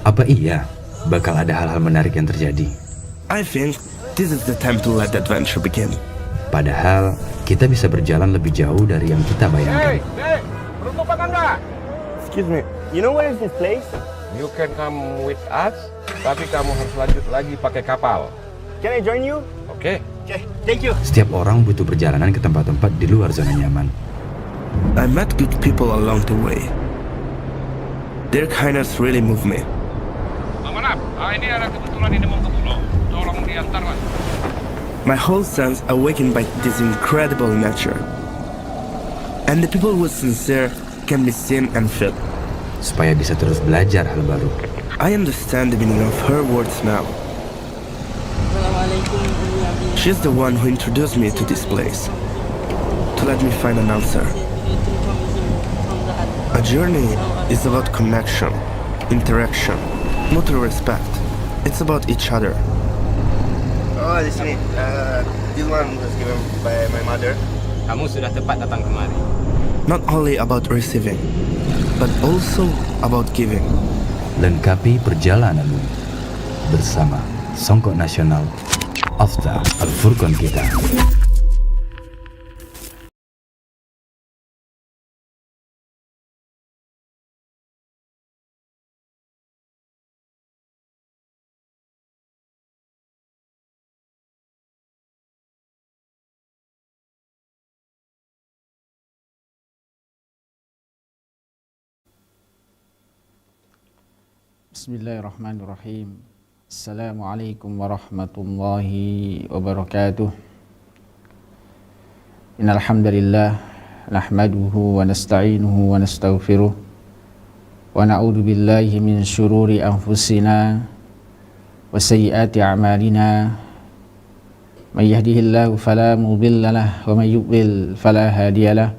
Apa iya bakal ada hal-hal menarik yang terjadi? I think this is the time to let the adventure begin. Padahal kita bisa berjalan lebih jauh dari yang kita bayangkan. Hey, beruntung apa enggak? Excuse me, you know where is this place? You can come with us, tapi kamu harus lanjut lagi pakai kapal. Can I join you? Oke? Okay, thank you. Setiap orang butuh perjalanan ke tempat-tempat di luar zona nyaman. I met good people along the way. Their kindness really moved me. Manap, ini ada kebetulan ini mau ke pulau. Tolong diantarlah. My whole sense awakened by this incredible nature. And the people who are sincere can be seen and felt. Supaya bisa terus belajar hal baru. I understand the meaning of her words now. She's the one who introduced me to this place, to let me find an answer. A journey is about connection, interaction, mutual respect. It's about each other. Oh, di sini. This one was given by my mother. Kamu sudah tepat datang kemari. Not only about receiving, but also about giving. Lengkapi perjalananmu bersama Songkok Nasional After Al-Furqan kita. Bismillahirrahmanirrahim. Assalamualaikum warahmatullahi wabarakatuh. Innal hamdalillah nahmaduhu wa nasta'inuhu wa nastaghfiruh wa na'udzu billahi min syururi anfusina wa sayyiati a'malina. May yahdihillahu fala mudilla lahu wa may yudlil fala hadiya lahu.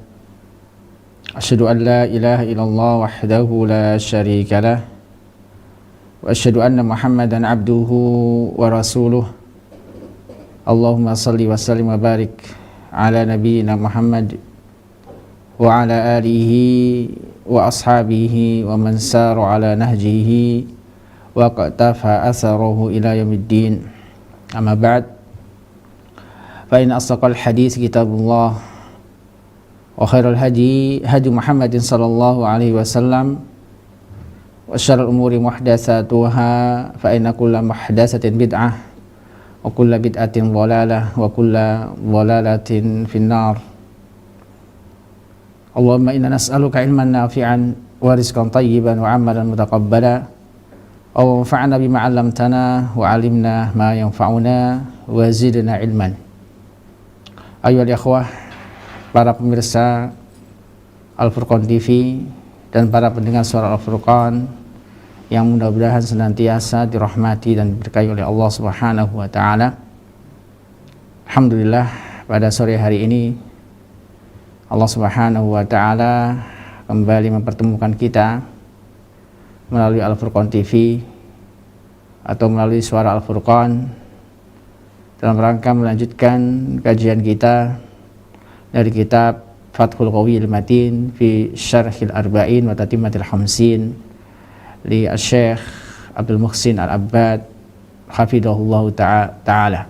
Asyhadu an la ilaha illallah wahdahu la syarika lahu wa asyhadu anna Muhammadan abduhu wa rasuluh. Allahumma salli wa sallim wa barik ala nabiyyina Muhammad wa ala alihi wa ashabihi wa man sara ala nahjihi wa qatafa atharahu ila yaumiddin. Amma ba'd, fa in asdaqal hadits kitabullah wa khairal hadi hadi Muhammadin sallallahu alaihi wasallam wa syarrul umuri muhdatsatuha fa inna kulla muhdatsatin bid'ah wa kulla bid'atin dhalalah wa kulla dhalalatin finnar. Allahumma inna nas'aluka ilman nafi'an wa rizqan thayyiban wa 'amalan mutaqabbala wa anfa'na bima 'allamtana wa 'allimna ma yanfa'una wa zidna ilman. Ayyuhal ikhwah, para pemirsa Al-Furqan TV dan para pendengar suara Al-Furqan yang mudah-mudahan senantiasa dirahmati dan diberkahi oleh Allah Subhanahu wa taala. Alhamdulillah, pada sore hari ini Allah Subhanahu wa taala kembali mempertemukan kita melalui Al-Furqan TV atau melalui suara Al-Furqan dalam rangka melanjutkan kajian kita dari kitab Fathul Qawiyil Matin fi Syarhil Arba'in wa Tatimmatil Hamsin li Syekh Abdul Muhsin Al-Abbad hafidhahullahu ta'ala,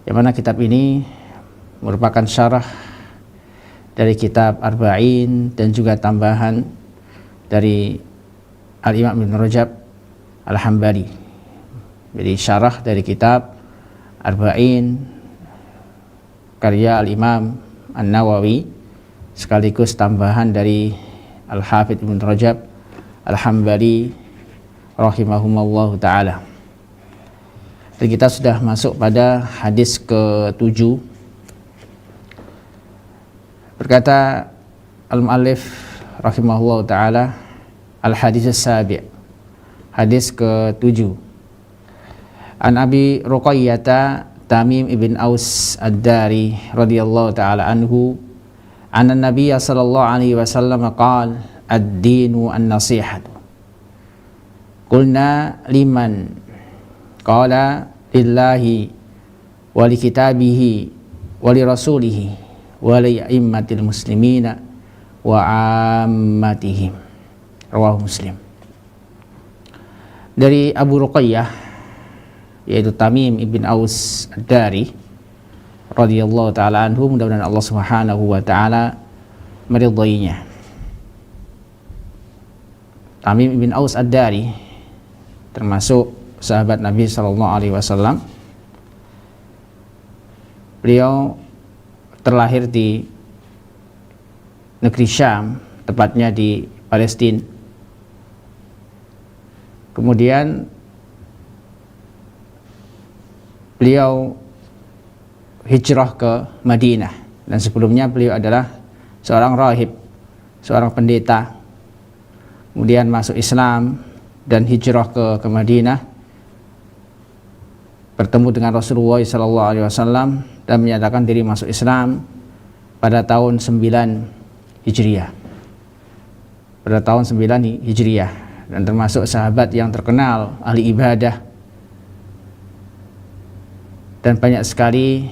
yang mana kitab ini merupakan syarah dari kitab Arba'in dan juga tambahan dari Al-Imam Ibn Rajab Al-Hambali. Jadi syarah dari kitab Arba'in karya Al-Imam An-Nawawi sekaligus tambahan dari Al-Hafidh Ibn Rajab Al-Hambali rahimahumallahu ta'ala. Dan kita sudah masuk pada hadis ke-7. Berkata Al-Mu'allif rahimahullahu ta'ala, Al-Hadis As-Sabi', hadis ke-7. An Abi Ruqayyata Tamim ibn Aus Ad-Dari radhiyallahu ta'ala anhu anna Nabiyya sallallahu alaihi wasallam qala ad-dinu an-nasihatu. Qulna liman? Qala lillahi wa li kitabihi wa li rasulihi wa li a'immatil muslimina wa ammatihim. Rawahu Muslim. dari Abu Ruqayyah, yaitu Tamim ibn Aus Ad-Dari radhiyallahu taala anhu, mudah-mudahan Allah Subhanahu wa taala meridainya. Tamim ibn Aus Ad-Dari termasuk sahabat Nabi sallallahu alaihi wasallam. Beliau terlahir di negeri Syam, tepatnya di Palestina. Kemudian beliau hijrah ke Madinah, dan sebelumnya beliau adalah seorang rahib, seorang pendeta. Kemudian masuk Islam dan hijrah ke Madinah, bertemu dengan Rasulullah SAW dan menyatakan diri masuk Islam pada tahun 9 Hijriah. Pada tahun 9 Hijriah, dan termasuk sahabat yang terkenal, ahli ibadah, dan banyak sekali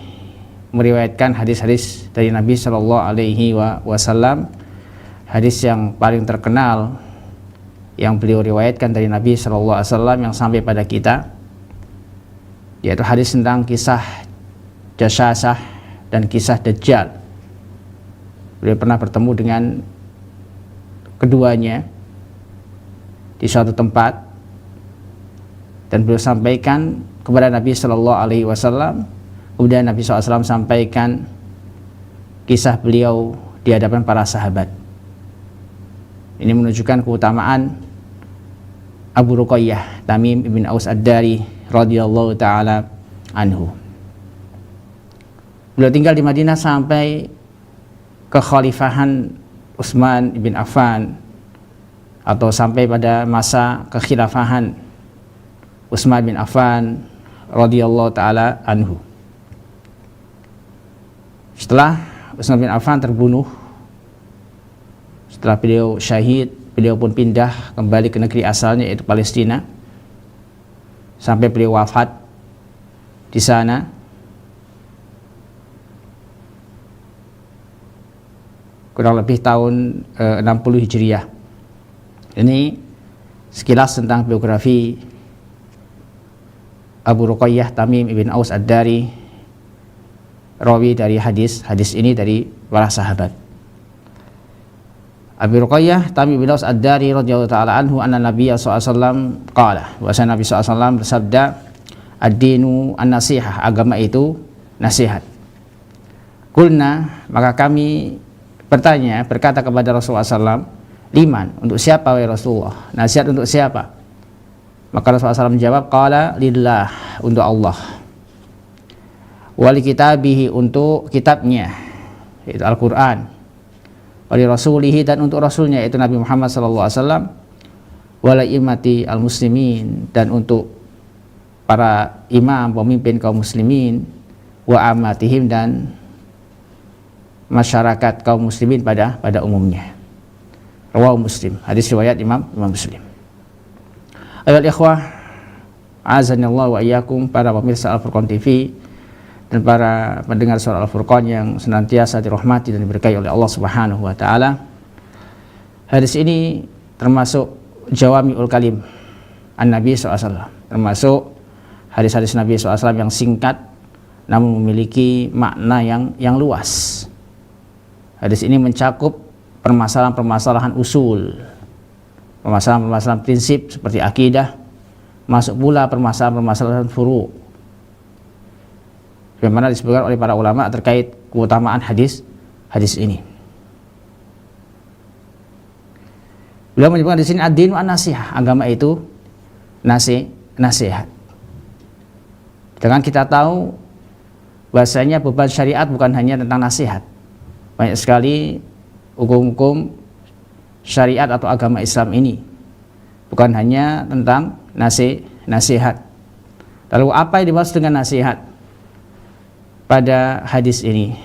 meriwayatkan hadis-hadis dari Nabi Shallallahu Alaihi Wasallam. Hadis yang paling terkenal yang beliau riwayatkan dari Nabi Shallallahu Alaihi Wasallam yang sampai pada kita, yaitu hadis tentang kisah Jasyasah dan kisah Dajjal. Beliau pernah bertemu dengan keduanya di suatu tempat, dan beliau sampaikan kepada Nabi Shallallahu Alaihi Wasallam. Kemudian Nabi SAW sampaikan kisah beliau di hadapan para sahabat. Ini menunjukkan keutamaan Abu Ruqayyah Tamim ibn Aus Ad-Dari radhiyallahu taala anhu. Beliau tinggal di Madinah sampai kekhalifahan Utsman bin Affan, atau sampai pada masa kekhilafahan Utsman bin Affan radhiyallahu taala anhu. Setelah Utsman bin Affan terbunuh, setelah beliau syahid, beliau pun pindah kembali ke negeri asalnya, yaitu Palestina, sampai beliau wafat di sana. Kurang lebih tahun 60 Hijriah. Ini sekilas tentang biografi Abu Ruqayyah Tamim ibn Aus Ad-Dari, rawi dari hadis ini dari para sahabat. Abu Ruqayyah Tamim ibn Aus Ad-Dari radhiyallahu taala anhu, anna Nabiy sallallahu alaihi wasallam qala, bahwa Nabi sallallahu alaihi wasallam bersabda, ad-dinu an-nasihah, agama itu nasihat. Qulna, maka kami berkata kepada Rasulullah SAW, liman, untuk siapa wahai Rasulullah? Nasihat untuk siapa? Maka Rasulullah SAW menjawab, qala lillah, untuk Allah, wali kitabihi, untuk kitabnya, yaitu Al-Quran, wali rasulihi, dan untuk rasulnya, yaitu Nabi Muhammad SAW, wala imati al-muslimin, dan untuk para imam, pemimpin kaum muslimin, wa amatihim, dan masyarakat kaum muslimin pada umumnya. Rawahu Muslim, hadis riwayat Imam Muslim. Ayol ikhwah, azanillahu wa iyyakum, para pemirsa Al-Furqan TV dan para pendengar suara Al-Furqan yang senantiasa dirahmati dan diberkahi oleh Allah Subhanahu wa taala. Hadis ini termasuk jawami'ul kalim an-Nabi SAW, termasuk hadis-hadis Nabi SAW yang singkat namun memiliki makna yang luas. Hadis ini mencakup permasalahan-permasalahan usul, permasalahan-permasalahan prinsip seperti akidah, masuk pula permasalahan-permasalahan furu', bagaimana disebutkan oleh para ulama terkait keutamaan hadis ini. Beliau menyebutkan di sini ad-dinu an-nasihah, agama itu nasihat. Dengan kita tahu bahasanya beban syariat bukan hanya tentang nasihat. Banyak sekali hukum-hukum syariat atau agama Islam ini bukan hanya tentang nasihat. Lalu apa yang dimaksud dengan nasihat pada hadis ini?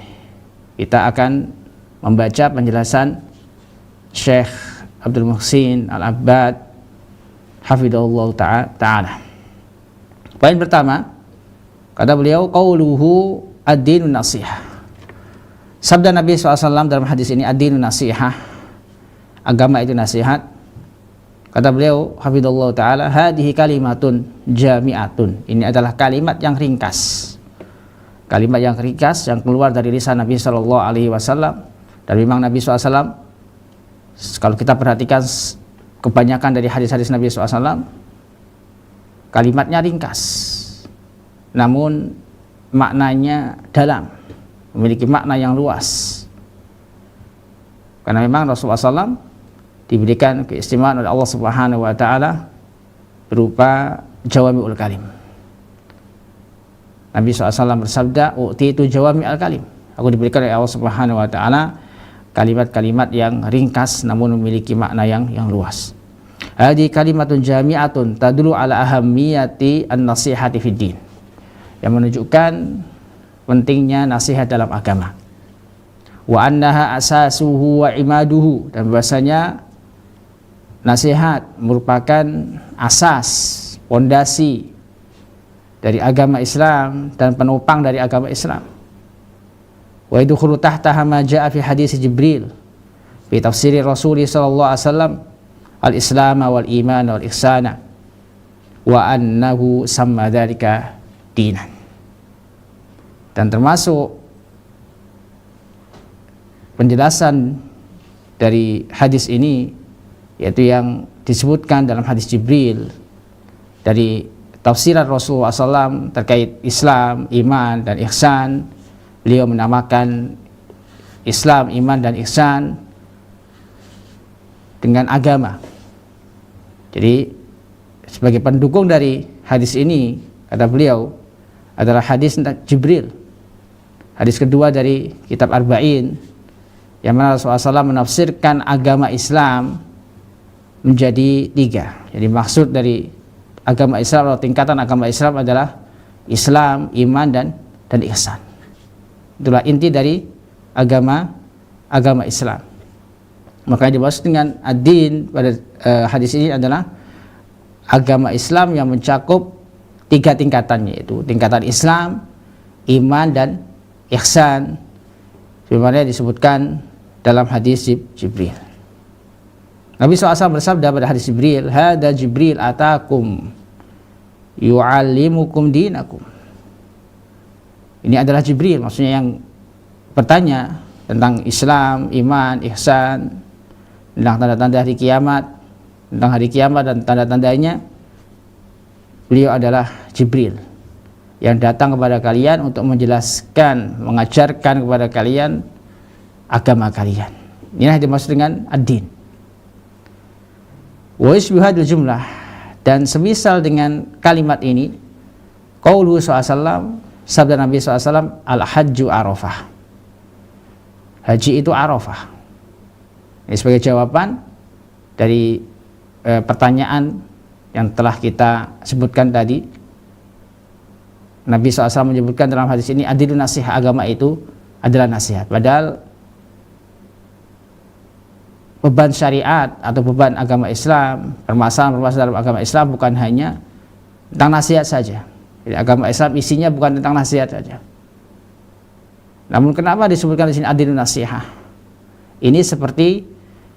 Kita akan membaca penjelasan Syekh Abdul Muhsin Al-Abbad hafidhahullah ta'ala. Poin pertama, kata beliau, qauluhu ad-dinu nasihah. Sabda Nabi SAW dalam hadis ini, ad-dinu nasihah, agama itu nasihat. Kata beliau, hafidhallahu taala, hadhihi kalimatun jami'atun. Ini adalah kalimat yang ringkas. Kalimat yang ringkas yang keluar dari lisan Nabi sallallahu alaihi wasallam. Dan memang Nabi SAW, kalau kita perhatikan kebanyakan dari hadis-hadis Nabi SAW, kalimatnya ringkas, namun maknanya dalam, memiliki makna yang luas. Karena memang Rasulullah SAW diberikan keistimewaan oleh Allah Subhanahu wa taala berupa jawami'ul kalim. Nabi SAW bersabda, "U'titu jawami'ul kalim." Aku diberikan oleh Allah Subhanahu wa taala kalimat-kalimat yang ringkas namun memiliki makna yang luas. Hadi kalimatun jami'atun tadullu ala ahammiyati an-nasihati fid din. Yang menunjukkan pentingnya nasihat dalam agama. Wa annaha asasuhu wa imaduhu, dan bahwasanya nasihat merupakan asas, pondasi dari agama Islam dan penopang dari agama Islam. Wa yadkhulu tahtaha ma jaa fi hadis Jibril fi tafsir Rasul sallallahu alaihi wasallam al-islam wal iman wal ihsana wa annahu samma dzalika dinan. Dan termasuk penjelasan dari hadis ini, yaitu yang disebutkan dalam hadis Jibril dari tafsiran Rasulullah SAW terkait Islam, iman, dan ihsan. Beliau menamakan Islam, iman, dan ihsan dengan agama. Jadi sebagai pendukung dari hadis ini, kata beliau, adalah hadis Jibril, hadis kedua dari kitab Arba'in, yang mana Rasulullah SAW menafsirkan agama Islam menjadi 3. Jadi maksud dari agama Islam atau tingkatan agama Islam adalah Islam, iman, dan ihsan. Itulah inti dari agama Islam. Makanya dimaksud dengan ad-din pada hadis ini adalah agama Islam yang mencakup 3 tingkatannya, yaitu tingkatan Islam, iman, dan ihsan, sebagaimana disebutkan dalam hadis Jibril. Nabi SAW bersabda pada hadis Jibril, "Hada Jibril atakum yu'allimukum dinakum." Ini adalah Jibril, maksudnya yang bertanya tentang Islam, iman, ihsan, tentang tanda-tanda hari kiamat, tentang hari kiamat dan tanda-tandanya. Beliau adalah Jibril yang datang kepada kalian untuk menjelaskan, mengajarkan kepada kalian agama kalian. Inilah yang dimaksud dengan ad-din. Wa isbihadul jumlah, dan semisal dengan kalimat ini, qauluhu sallallahu, sabda Nabi SAW, al-hajju arafah. Haji itu arafah. Ini sebagai jawaban dari pertanyaan yang telah kita sebutkan tadi. Nabi SAW menyebutkan dalam hadis ini, adilun nasihat, agama itu adalah nasihat. Padahal beban syariat atau beban agama Islam, permasalahan-permasalahan dalam agama Islam bukan hanya tentang nasihat saja. Jadi agama Islam isinya bukan tentang nasihat saja. Namun kenapa disebutkan di sini adilun nasihat? Ini seperti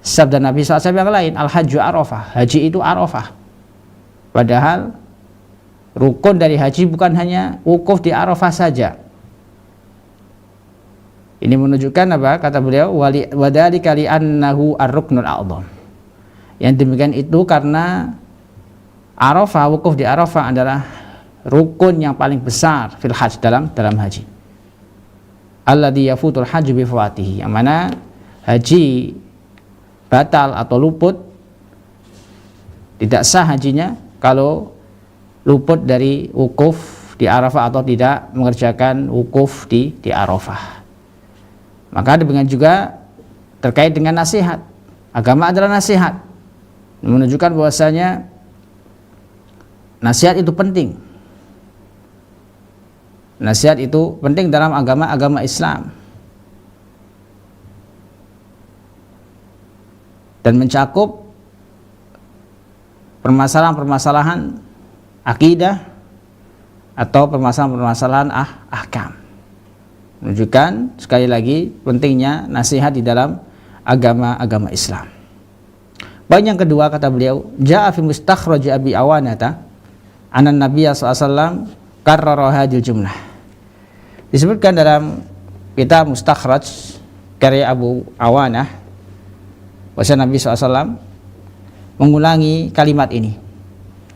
sabda Nabi SAW yang lain, al-hajju arafah, haji itu arafah. Padahal rukun dari haji bukan hanya wukuf di arafah saja. Ini menunjukkan apa? Kata beliau, wadhalika li'annahu ar-ruknul a'dham. Yang demikian itu karena arafah, wukuf di arafah adalah rukun yang paling besar fil hajj, dalam haji. Alladhi yafutul hajju bi fawatihi, yang mana haji batal atau luput, tidak sah hajinya kalau luput dari wukuf di Arafah atau tidak mengerjakan wukuf di Arafah. Maka demikian juga terkait dengan nasihat. Agama adalah nasihat, menunjukkan bahwasanya nasihat itu penting. Nasihat itu penting dalam agama Islam dan mencakup permasalahan-permasalahan akidah atau permasalahan-permasalahan ahkam. Menunjukkan sekali lagi pentingnya nasihat di dalam agama Islam. Poin yang kedua kata beliau, ja'a fi mustakhraj Abi Awanata anan Nabiy sallallahu alaihi wasallam karrara hadhil jumlah. Disebutkan dalam kitab Mustakhraj karya Abu Awanah bahwa Nabi SAW mengulangi kalimat ini,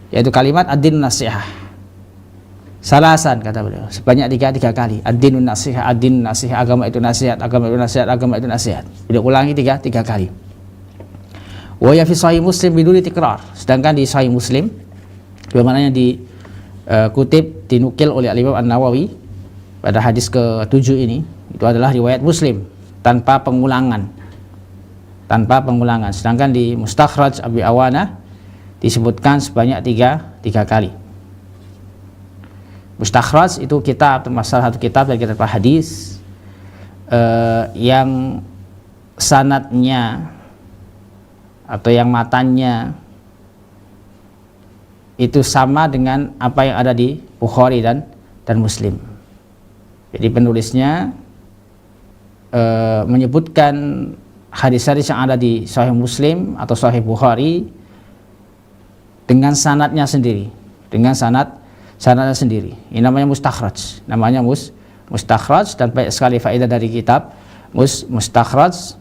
yaitu kalimat ad-dinun nasihah. Salasan kata beliau, sebanyak tiga kali. Ad-dinun nasihah, ad-dinun nasihah, agama itu nasihat, agama itu nasihat, agama itu nasihat. Beliau ulangi tiga kali. Wa ya fi sahih Muslim biduni tikrar. Sedangkan di sahih Muslim bagaimana dikutip dinukil oleh Imam An-Nawawi pada hadis ke-7 ini, itu adalah riwayat Muslim tanpa pengulangan. Sedangkan di Mustakhraj Abi Awanah disebutkan sebanyak tiga kali. Mustakhraj itu kitab, salah satu kitab dari kitab hadis yang sanadnya atau yang matanya itu sama dengan apa yang ada di Bukhari dan Muslim. Jadi penulisnya menyebutkan hadis-hadis yang ada di Sahih Muslim atau Sahih Bukhari dengan sanadnya sendiri, sanadnya sendiri. Ini namanya mustakhraj, mustakhraj, dan banyak sekali faedah dari kitab mustakhraj.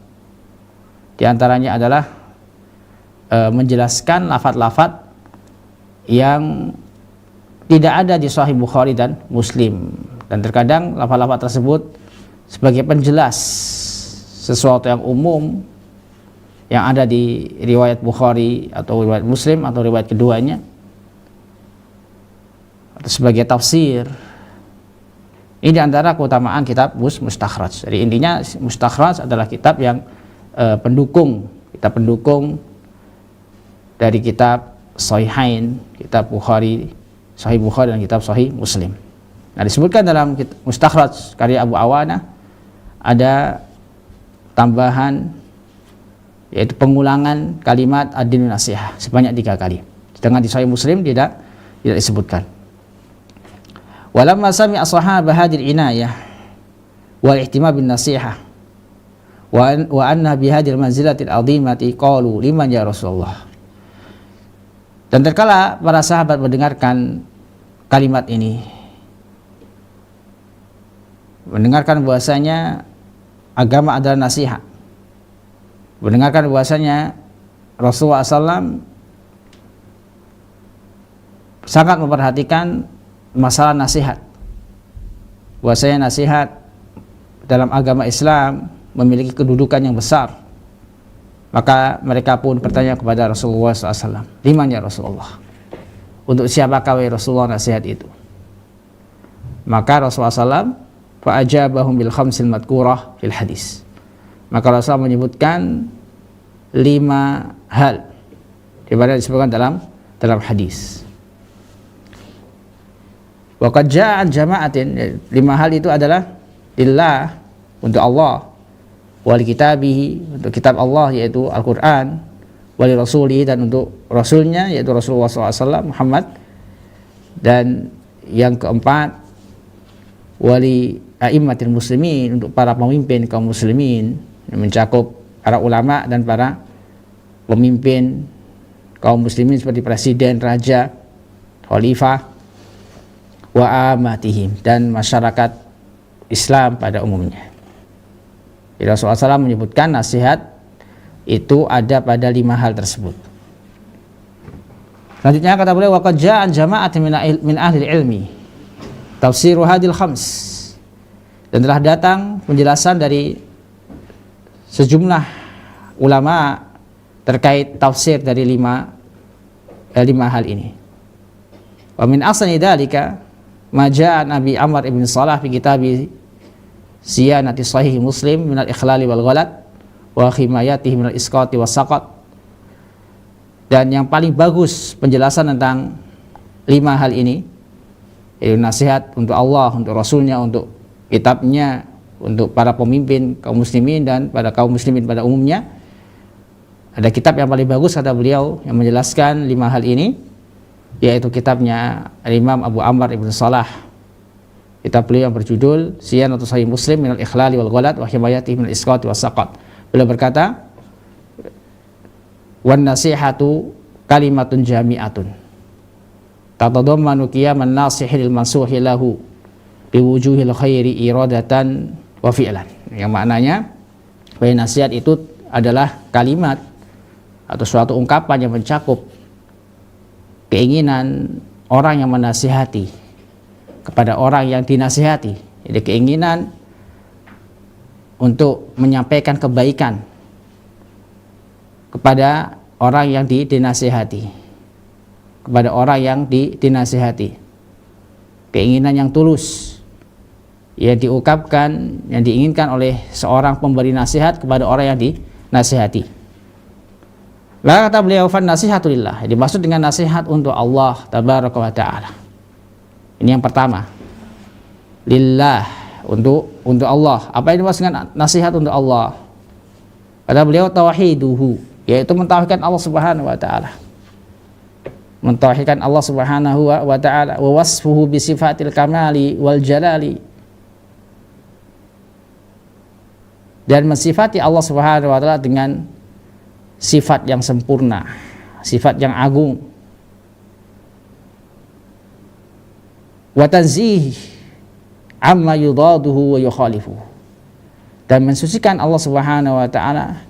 Di antaranya adalah menjelaskan lafaz-lafaz yang tidak ada di Sahih Bukhari dan Muslim, dan terkadang lafaz-lafaz tersebut sebagai penjelas sesuatu yang umum yang ada di riwayat Bukhari atau riwayat Muslim atau riwayat keduanya, atau sebagai tafsir. Ini diantara keutamaan kitab mustakhraj. Jadi intinya mustakhraj adalah kitab yang pendukung dari kitab Sahihain, kitab Bukhari, Sahih Bukhari dan kitab Sahih Muslim. Nah, disebutkan dalam Mustakhraj karya Abu Awanah ada tambahan, yaitu pengulangan kalimat ad-dinun nasihah sebanyak 3 kali. Sedangkan di Sahih Muslim tidak disebutkan. Walamma sami'a sahabah hadhil inayah wal ihtimam bin nasihah wa anna bi hadhil manzilatil azimati qalu liman ya Rasulullah. Dan terkala para sahabat mendengarkan kalimat ini, mendengarkan bahwasanya agama adalah nasihat, mendengarkan bahwasanya Rasulullah SAW sangat memperhatikan masalah nasihat, bahwasanya nasihat dalam agama Islam memiliki kedudukan yang besar, maka mereka pun bertanya kepada Rasulullah SAW, liman ya Rasulullah, untuk siapakah Rasulullah nasihat itu? Maka Rasulullah SAW fa'ajabahum bil khamsil madkurah fil hadis. Maka Rasulullah menyebutkan 5 hal daripada disebutkan dalam hadis. Wa qad jaa'a jama'atin, 5 hal itu adalah lillah, untuk Allah, wali kitabihi, untuk kitab Allah yaitu Al-Quran, wali rasuli, dan untuk rasulnya yaitu Rasulullah SAW Muhammad, dan yang keempat wali a'immatil muslimin, untuk para pemimpin kaum muslimin, yang mencakup para ulama dan para pemimpin kaum muslimin seperti presiden, raja, khalifah, wa amatihim, dan masyarakat Islam pada umumnya. Rasulullah SAW menyebutkan nasihat itu ada pada 5 hal tersebut. Selanjutnya kata beliau, wa qad jaa'a jama'atun min ahli ilmi tafsiru hadil khams, dan telah datang penjelasan dari sejumlah ulama terkait tafsir dari 5 hal ini. Wa min ahsani dzalika ma jaa'a Nabi Amr ibn Salah fi kitabi siyanati sahih Muslim minal ikhlali wal ghalat wa himayatihi minal isqati was saqat. Dan yang paling bagus penjelasan tentang 5 hal ini, yaitu nasihat untuk Allah, untuk Rasulnya, untuk kitabnya, untuk para pemimpin kaum muslimin dan pada kaum muslimin pada umumnya. Ada kitab yang paling bagus kata beliau yang menjelaskan 5 hal ini, yaitu kitabnya Imam Abu Amr ibn Salah. Kitab beliau yang berjudul Siyanatu Sahih Muslim minal ikhlali wal ghalat wa himayatihi minal isqati was saqat. Beliau berkata, wan nasihatu kalimatun jami'atun tatadammanu qiyaman nasihil mansuhi lahu biwujuhil khairi iradatan wa fi'lan. Yang maknanya bahwa nasihat itu adalah kalimat atau suatu ungkapan yang mencakup keinginan orang yang menasihati kepada orang yang dinasihati. Jadi keinginan untuk menyampaikan kebaikan kepada orang yang dinasihati, kepada orang yang dinasihati. Keinginan yang tulus yang diungkapkan, yang diinginkan oleh seorang pemberi nasihat kepada orang yang dinasihati. Lalu kata beliau, fan nasihatulillah, dimaksud dengan nasihat untuk Allah tabaraka wa ta'ala. Ini yang pertama, lillah, untuk Allah. Apa yang dimaksud dengan nasihat untuk Allah? Kata beliau, tauhiduhu, yaitu mentauhidkan Allah subhanahu wa ta'ala, mentauhidkan Allah subhanahu wa ta'ala, wa wasfuhu bi sifatil kamali wal jalali, dan mensifati Allah subhanahu wa ta'ala dengan sifat yang sempurna, sifat yang agung, wa tanzih amma yudaduhu wa yukhalifuhu, dan mensucikan Allah subhanahu wa ta'ala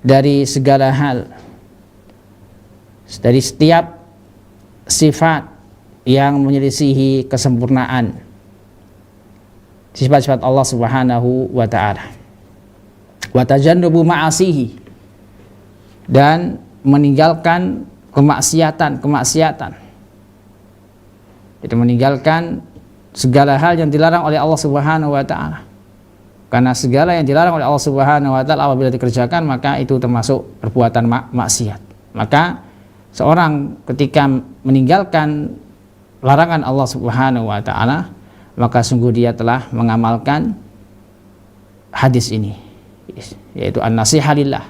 dari segala hal, dari setiap sifat yang menyelisihi kesempurnaan sifat-sifat Allah subhanahu wa ta'ala, wa tajannubu ma'asihi, dan meninggalkan kemaksiatan. Jadi meninggalkan segala hal yang dilarang oleh Allah subhanahu wa ta'ala, karena segala yang dilarang oleh Allah subhanahu wa ta'ala apabila dikerjakan maka itu termasuk perbuatan maksiat. Maka seorang ketika meninggalkan larangan Allah subhanahu wa ta'ala, maka sungguh dia telah mengamalkan hadis ini, yaitu an-nasihah lillah.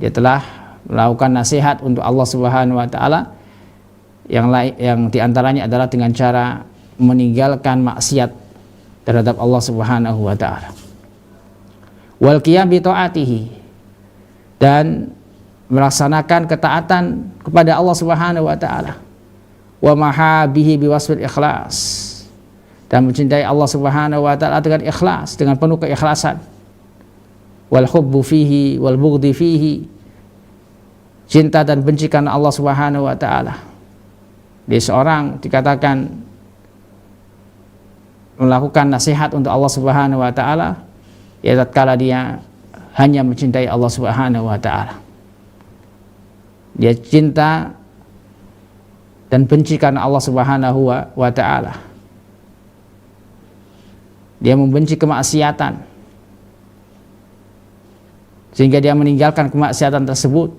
Dia telah melakukan nasihat untuk Allah subhanahu wa ta'ala, yang diantaranya adalah dengan cara meninggalkan maksiat terhadap Allah subhanahu wa ta'ala, wal qiyam bi ta'atihi, dan melaksanakan ketaatan kepada Allah subhanahu wa ta'ala, wa mahabihi biwasfil ikhlas, dan mencintai Allah subhanahu wa ta'ala dengan ikhlas, dengan penuh keikhlasan, wal hubbu fihi wal bughdi fihi, cinta dan benci karena Allah subhanahu wa ta'ala. Dia seorang dikatakan melakukan nasihat untuk Allah subhanahu wa ta'ala ya tatkala dia hanya mencintai Allah subhanahu wa ta'ala. Dia cinta dan benci karena Allah subhanahu wa ta'ala. Dia membenci kemaksiatan sehingga dia meninggalkan kemaksiatan tersebut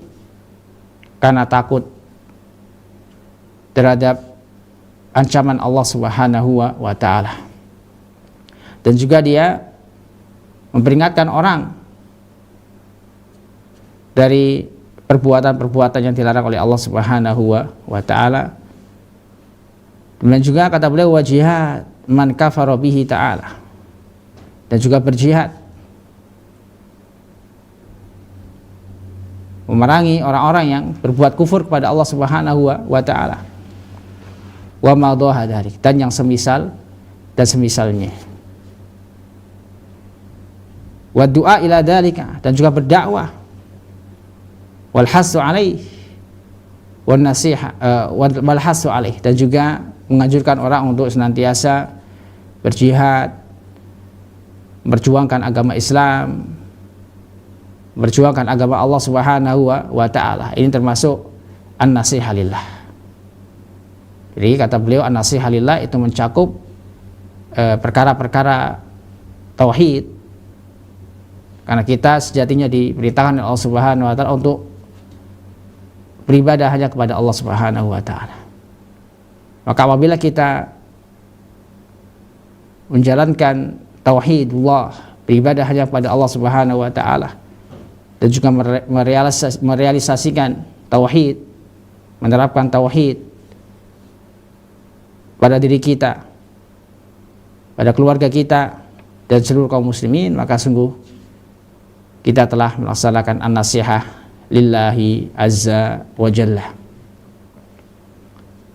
karena takut terhadap ancaman Allah subhanahu wa ta'ala. Dan juga dia memperingatkan orang dari perbuatan-perbuatan yang dilarang oleh Allah subhanahu wa ta'ala. Dan juga kata beliau, wa jihad man kafara bihi ta'ala, dan juga berjihad memerangi orang-orang yang berbuat kufur kepada Allah subhanahu wa ta'ala, wa madhaha dzalik, dan yang semisal dan semisalnya, wa du'a ila dzalika, dan juga berdakwah, wal hasu alaih wan nasiha wal hasu alaih, dan juga menganjurkan orang untuk senantiasa berjihad, memperjuangkan agama Islam, memperjuangkan agama Allah subhanahu wa ta'ala. Ini termasuk an-nasihah lillah. Jadi kata beliau, an-nasihah lillah itu mencakup perkara-perkara tauhid, karena kita sejatinya diberitakan oleh Allah subhanahu wa ta'ala untuk beribadah hanya kepada Allah subhanahu wa ta'ala. Maka apabila kita menjalankan tauhidullah, beribadah hanya kepada Allah subhanahu wa ta'ala, dan juga merealisasikan tauhid, menerapkan tauhid pada diri kita, pada keluarga kita, dan seluruh kaum muslimin, maka sungguh kita telah melaksanakan an-nasihah lillahi azza wa jalla.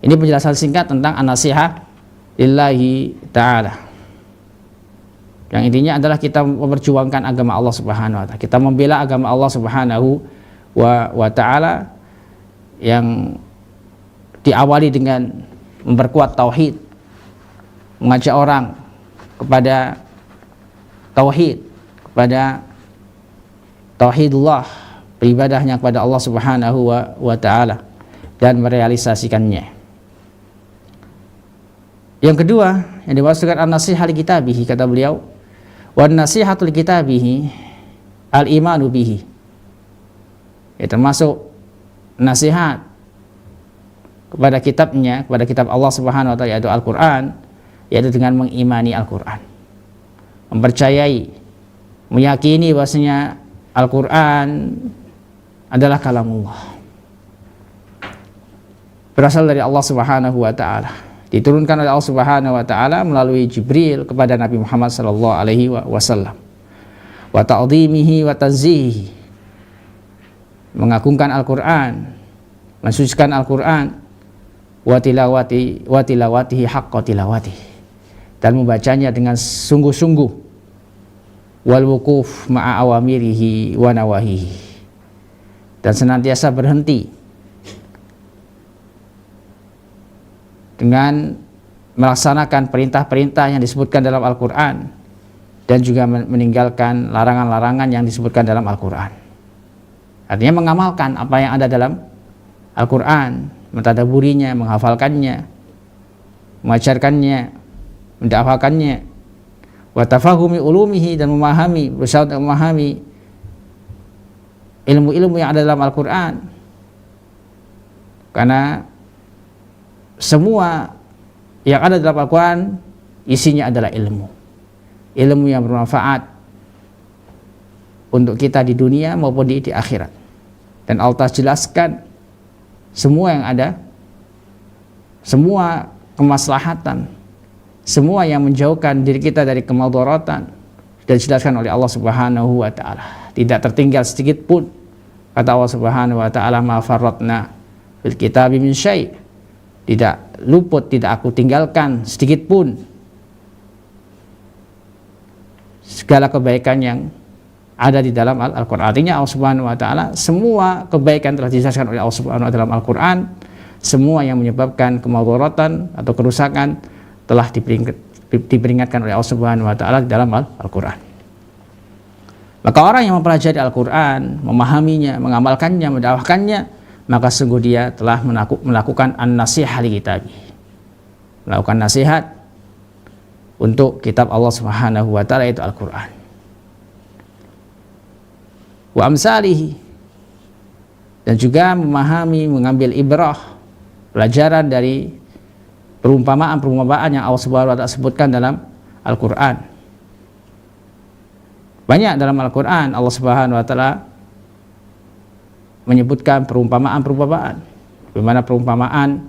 Ini penjelasan singkat tentang an-nasihah lillahi ta'ala. Yang intinya adalah kita memperjuangkan agama Allah Subhanahu wa taala. Kita membela agama Allah Subhanahu wa taala yang diawali dengan memperkuat tauhid, mengajak orang kepada tauhid, kepada tauhidullah, beribadahnya kepada Allah Subhanahu wa taala dan merealisasikannya. Yang kedua yang dimaksudkan an-nasihah li kitabihi, kata beliau, wan nasihatu li kitabihi al-imanu bihi. Ya, termasuk nasihat kepada kitabnya, kepada kitab Allah Subhanahu wa taala yaitu Al-Qur'an, yaitu dengan mengimani Al-Qur'an. Mempercayai, meyakini bahwasanya Al-Qur'an adalah kalamullah. Berasal dari Allah Subhanahu wa taala. Diturunkan oleh Allah Subhanahu wa taala melalui Jibril kepada Nabi Muhammad sallallahu alaihi wasallam. Wa ta'dhimihi wa tanzihi. Mengagungkan Al-Qur'an, mensucikan Al-Qur'an, wa tilawatihi haqqa tilawatihi. Dan membacanya dengan sungguh-sungguh. Wal wuquf ma'a awamirihi wa nawahihi. Dan senantiasa berhenti dengan melaksanakan perintah-perintah yang disebutkan dalam Al-Quran dan juga meninggalkan larangan-larangan yang disebutkan dalam Al-Quran. Artinya mengamalkan apa yang ada dalam Al-Quran, mentadaburinya, menghafalkannya, mengajarkannya, mendakwakannya, wa tafahumi ulumihi, dan berusaha untuk memahami ilmu-ilmu yang ada dalam Al-Quran. Karena semua yang ada dalam Al-Quran isinya adalah ilmu yang bermanfaat untuk kita di dunia maupun di akhirat. Dan Allah jelaskan semua yang ada, semua kemaslahatan, semua yang menjauhkan diri kita dari kemadaratan, dan dijelaskan oleh Allah Subhanahu wa taala. Tidak tertinggal sedikit pun, kata Allah Subhanahu wa taala, ma farratna fil kitabi min syai'. Tidak luput, tidak aku tinggalkan sedikit pun segala kebaikan yang ada di dalam Al-Quran. Artinya Allah Subhanahu wa taala semua kebaikan telah dijelaskan oleh Allah Subhanahu wa taala dalam Al-Quran. Semua yang menyebabkan kemadaratan atau kerusakan telah diperingatkan oleh Allah Subhanahu wa taala di dalam Al-Quran. Maka orang yang mempelajari Al-Quran, memahaminya, mengamalkannya, mendakwahkannya, maka sungguh dia telah melakukan an-nasihah li kitabi, melakukan nasihat untuk kitab Allah Subhanahu wa taala yaitu Al-Qur'an. Wa amsalihi, dan juga memahami, mengambil ibrah, pelajaran dari perumpamaan yang Allah Subhanahu wa taala sebutkan dalam Al-Qur'an. Banyak dalam Al-Qur'an Allah Subhanahu wa taala menyebutkan perumpamaan, bagaimana perumpamaan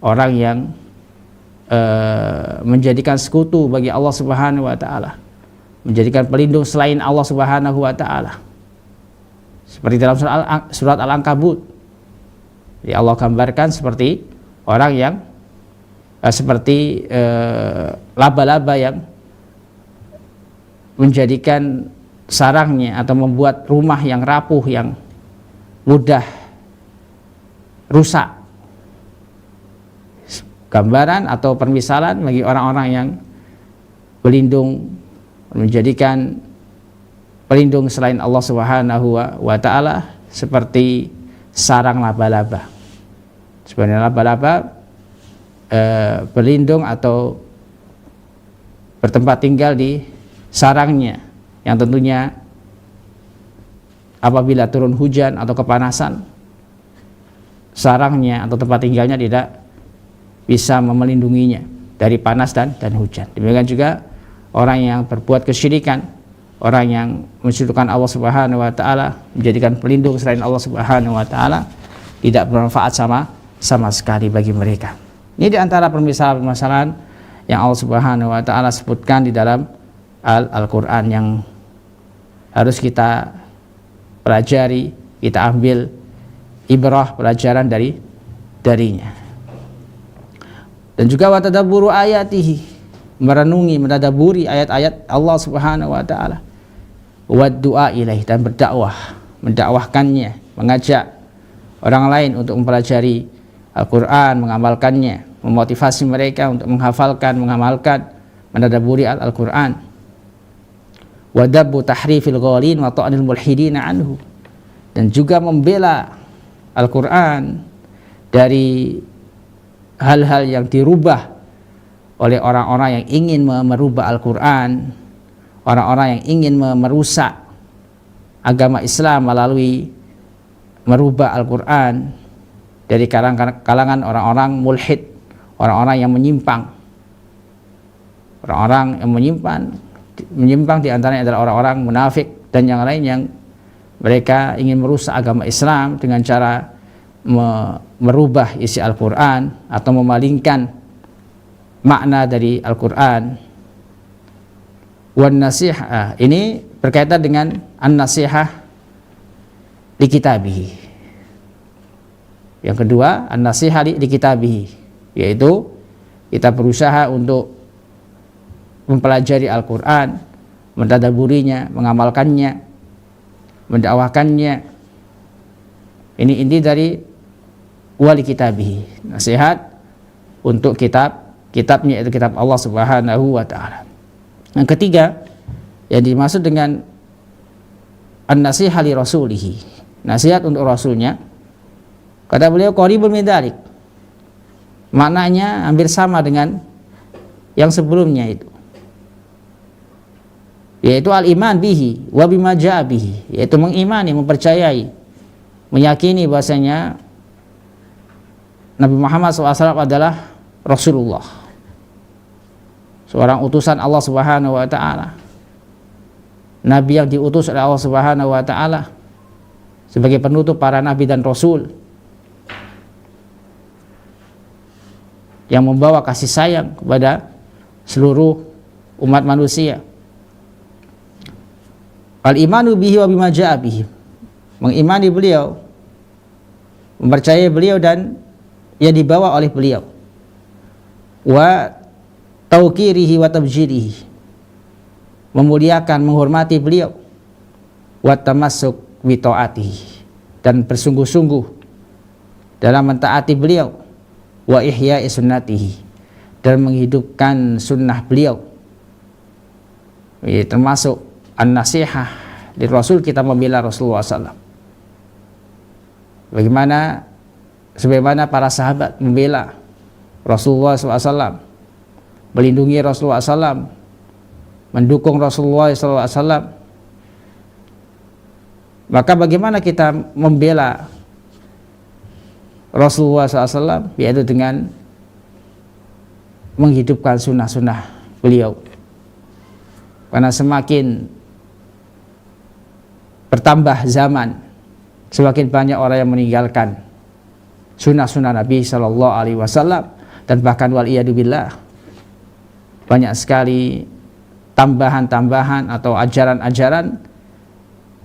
orang yang menjadikan sekutu bagi Allah Subhanahu wa taala, menjadikan pelindung selain Allah Subhanahu wa taala. Seperti dalam surat Al-Ankabut, ya Allah gambarkan seperti orang yang seperti laba-laba yang menjadikan sarangnya atau membuat rumah yang rapuh, yang mudah rusak. Gambaran atau permisalan bagi orang-orang yang berlindung, menjadikan pelindung selain Allah Subhanahu wa taala seperti sarang laba-laba. Sebenarnya laba-laba berlindung atau bertempat tinggal di sarangnya, yang tentunya apabila turun hujan atau kepanasan, sarangnya atau tempat tinggalnya tidak bisa melindunginya dari panas dan hujan. Demikian juga orang yang berbuat kesyirikan, orang yang mensyirikkan Allah Subhanahu wa taala, menjadikan pelindung selain Allah Subhanahu wa taala, tidak bermanfaat sama sekali bagi mereka. Ini di antara permasalahan yang Allah Subhanahu wa taala sebutkan di dalam Al-Qur'an yang harus kita pelajari, kita ambil ibrah, pelajaran darinya. Dan juga wa tadabburu ayatihi, merenungi, mentadaburi ayat-ayat Allah Subhanahu wa taala. Wa du'a ilaih, dan mendakwahkannya, mengajak orang lain untuk mempelajari Al-Qur'an, mengamalkannya, memotivasi mereka untuk menghafalkan, mengamalkan, mentadaburi Al-Qur'an. Wa dabbu tahrifil ghalin wa ta'nil mulhidina anhu, dan juga membela Al-Qur'an dari hal-hal yang dirubah oleh orang-orang yang ingin merubah Al-Quran, orang-orang yang ingin merusak agama Islam melalui merubah Al-Quran, dari kalangan orang-orang mulhid, orang-orang yang menyimpang. Orang-orang yang menyimpang di antaranya adalah orang-orang munafik dan yang lain, yang mereka ingin merusak agama Islam dengan cara merubah isi Al-Quran atau memalingkan makna dari Al-Quran. Wan nasihah, ini berkaitan dengan an-nasihah li kitabihi. Yang kedua, an-nasihah li kitabihi, yaitu kita berusaha untuk mempelajari Al-Quran, mentadaburinya, mengamalkannya, mendakwahkannya. Ini inti dari wali kitabihi, nasihat untuk kitabnya, itu kitab Allah Subhanahu wa taala. Yang ketiga yang dimaksud dengan an-nasihah li rasulihi, nasihat untuk rasulnya, kata beliau qaribun min dzalik, maknanya hampir sama dengan yang sebelumnya itu, yaitu al-iman bihi wa bima jaa bihi, yaitu mengimani, mempercayai, meyakini bahasanya Nabi Muhammad SAW adalah Rasulullah, seorang utusan Allah Subhanahu wa taala, nabi yang diutus oleh Allah Subhanahu wa taala sebagai penutup para nabi dan rasul, yang membawa kasih sayang kepada seluruh umat manusia. Al-imanu bihi wa bima jaa bihi, mengimani beliau, mempercayai beliau dan yang dibawa oleh beliau. Wa tauqirihi wa tabjirihi, memuliakan, menghormati beliau. Wa tamassuk bi taatihi, dan bersungguh-sungguh dalam mentaati beliau. Wa ihya'i sunnatihi, dan menghidupkan sunnah beliau. Ini termasuk an-nasihah di Rasul, kita membela Rasulullah SAW. Sebagaimana para sahabat membela Rasulullah SAW, melindungi Rasulullah SAW, mendukung Rasulullah SAW, maka bagaimana kita membela Rasulullah SAW, yaitu dengan menghidupkan sunnah-sunnah beliau. Karena semakin bertambah zaman, semakin banyak orang yang meninggalkan sunnah-sunnah Nabi Sallallahu Alaihi Wasallam, dan bahkan waliyadzubillah banyak sekali tambahan-tambahan atau ajaran-ajaran